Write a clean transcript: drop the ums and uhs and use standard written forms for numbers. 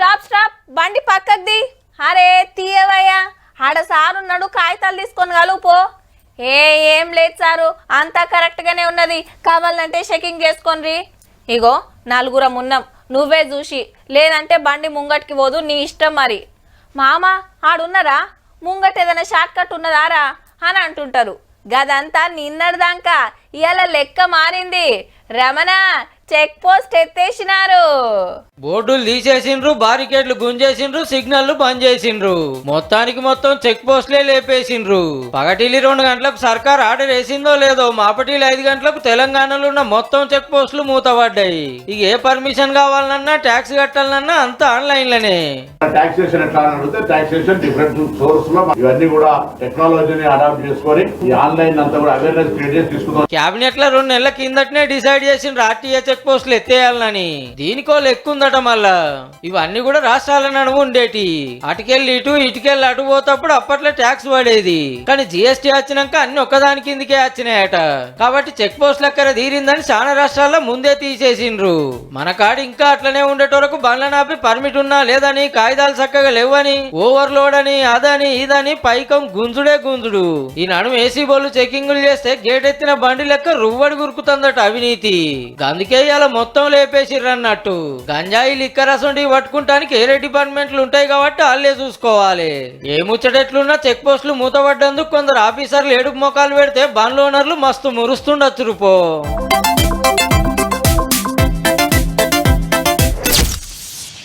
Stop stop బండి పక్కకు the. అరే తీయవయ్యా, ఆడ సారున్నాడు, కాగితాలు తీసుకొని కలుపు. ఏం లేదు సారు, అంతా కరెక్ట్గానే ఉన్నది, కావాలంటే చెకింగ్ చేసుకొనిరి. ఇగో నలుగురం ఉన్నాం, నువ్వే చూసి, లేదంటే బండి ముంగటికి పోదు, నీ ఇష్టం మరి. మామ ఆడున్నారా, ముంగట ఏదైనా షార్ట్ కట్ ఉన్నదారా అని అంటుంటారు. గదంతా నిన్నటిదాకా, ఇవాళ లెక్క మారింది. రమణ చెక్ పోస్ట్ ఎత్తేసినారు. బోర్డులు తీసేసిండ్రు, బారికేడ్లు గుంజేసిండ్రు, సిగ్నల్లు బంద్ చేసిండ్రు. మొత్తానికి మొత్తం చెక్ పోస్టులే లేపేసిండ్రు. పగటిలి 2 గంటలకు సర్కార్ ఆర్డర్ వేసిందో లేదో, మాపటిలి 5 గంటలకు తెలంగాణలో ఉన్న మొత్తం చెక్ పోస్టులు మూతపడ్డాయి. ఇక ఏ పర్మిషన్ కావాలన్నా, ట్యాక్స్ కట్టాలన్నా అంతా ఆన్లైన్ లోనే. టాక్సేషన్ ఎట్లా అడిగితే టాక్సేషన్ డిఫరెంట్ సోర్స్ లో ఇవన్నీ కూడా టెక్నాలజీని అడాప్ట్ చేసుకొని ఈ ఆన్లైన్ అంతా కూడా అవేర్నెస్ క్రియేట్ చేసి తీసుకుందాం. కేబినెట్ లో 2 నెలల కిందటనే డిసైడ్ చేసిండ్రు ఆర్టీఏ చెక్ పోస్టులు ఎత్తేయాలని. దీనికో లెక్క ఉందట మళ్ళా. ఇవన్నీ కూడా రాష్ట్రాల నడుము ఉండేటి. అటుకెళ్ళి ఇటుకెళ్ళి అటు పోతప్పుడు అప్పట్లో ట్యాక్స్ పడేది. కానీ జిఎస్టీ వచ్చినాక అన్ని ఒక్కదాని కిందకే వచ్చినాయట. కాబట్టి చెక్ పోస్ట్ లెక్కర తీరిందని చాలా రాష్ట్రాల్లో ముందే తీసేసిండ్రు. మన కాడ ఇంకా అట్లనే ఉండేటోరకు బండ్లనాపి పర్మిట్ ఉన్నా లేదని, కాగితాలు చక్కగా లేవని, ఓవర్లోడ్ అని, అదని ఇదని పైకం గుంజుడే గుంజుడు. ఈ నడుము ఏసీ బోళ్ళు చెకింగులు చేస్తే గేట్ ఎత్తిన బండి లెక్క రువ్వడి గురుకుతుందట అవినీతి. అందుకే ఇలా మొత్తం లేపేసిర్రన్నట్టు. గంజాయి లిక్కర్ అసొంటివి పట్టుకుంటానికి ఏరే డిపార్ట్మెంట్లు ఉంటాయి కాబట్టి వాళ్ళే చూసుకోవాలి. ఏ ముచ్చటెట్లున్నా చెక్ పోస్టులు మూతపడ్డందుకు కొందరు ఆఫీసర్లు ఏడుపు మొఖాలు పెడితే బండ్ల ఓనర్లు మస్తు మురుస్తుండొచ్చు.